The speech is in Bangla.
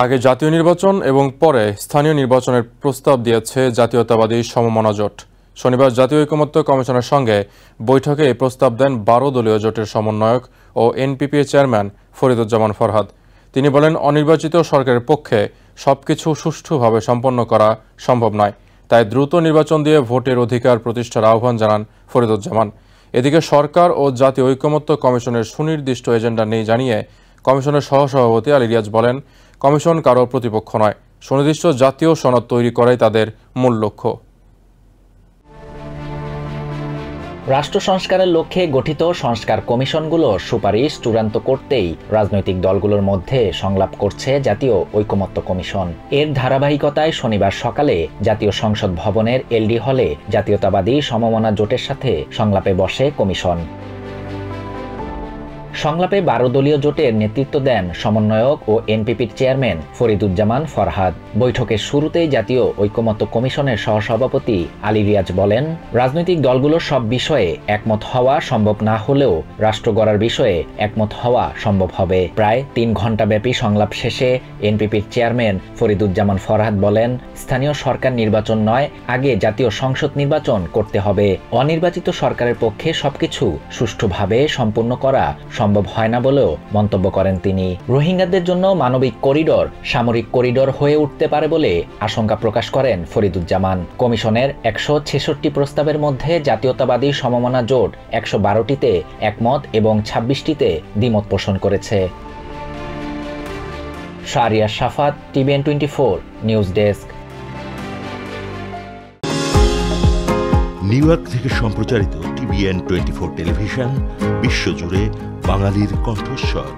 আগে জাতীয় নির্বাচন এবং পরে স্থানীয় নির্বাচনের প্রস্তাব দিয়েছে জাতীয়তাবাদী সমমনা জোট। শনিবার জাতীয় ঐকমত্য কমিশনের সঙ্গে বৈঠকে এই প্রস্তাব দেন 12 দলীয় জোটের সমন্বয়ক ও এনপিপির চেয়ারম্যান ফরিদুজ্জামান ফরহাদ। তিনি বলেন, অনির্বাচিত সরকারের পক্ষে সবকিছু সুষ্ঠুভাবে সম্পন্ন করা সম্ভব নয়, তাই দ্রুত নির্বাচন দিয়ে ভোটের অধিকার প্রতিষ্ঠার আহ্বান জানান ফরিদুজ্জামান। এদিকে সরকার ও জাতীয় ঐকমত্য কমিশনের সুনির্দিষ্ট এজেন্ডা নেই জানিয়ে কমিশনের সহসভাপতি আলী রিয়াজ বলেন, কমিশন কারো প্রতিপক্ষ নয়, সুনির্দিষ্ট জাতীয় সনদ তৈরি করাই তাদের মূল লক্ষ্য। রাষ্ট্র সংস্কারের লক্ষ্যে গঠিত সংস্কার কমিশনগুলোর সুপারিশ চূড়ান্ত করতেই রাজনৈতিক দলগুলোর মধ্যে সংলাপ করছে জাতীয় ঐকমত্য কমিশন। এর ধারাবাহিকতায় শনিবার সকালে জাতীয় সংসদ ভবনের এলডি হলে জাতীয়তাবাদী সমমনা জোটের সাথে সংলাপে বসে কমিশন। সংলাপে 12 দলীয় জোটের নেতৃত্ব দেন সমন্বয়ক ও এনপিপির চেয়ারম্যান ফরিদুজ্জামান ফরহাদ। বৈঠকের শুরুতেই জাতীয় ঐকমত্য কমিশনের সহসভাপতি আলী রিয়াজ বলেন, রাজনৈতিক দলগুলোর সব বিষয়ে একমত হওয়া সম্ভব না হলেও রাষ্ট্র গড়ার বিষয়ে একমত হওয়া সম্ভব হবে। প্রায় 3 ঘণ্টাব্যাপী সংলাপ শেষে এনপিপির চেয়ারম্যান ফরিদুজ্জামান ফরহাদ বলেন, স্থানীয় সরকার নির্বাচন নয়, আগে জাতীয় সংসদ নির্বাচন করতে হবে। অনির্বাচিত সরকারের পক্ষে সবকিছু সুষ্ঠুভাবে সম্পূর্ণ করা সম্ভব হয় না বলেও মন্তব্য করেন তিনি। রোহিঙ্গাদের জন্য মানবিক করিডোর সামরিক করিডোর হয়ে উঠতে পারে বলে আশঙ্কা প্রকাশ করেন ফরিদুজ্জামান। কমিশনের 166টি প্রস্তাবের মধ্যে জাতীয়তাবাদী সমমনা জোট 112টিতে একমত এবং 26টিতে দ্বিমত পোষণ করেছে। Shahriar Shafat, TVN 24 news desk. New York থেকে সম্প্রচারিত টিভিএন 24 টেলিভিশন বিশ্বজুড়ে বাঙালির কণ্ঠস্বর।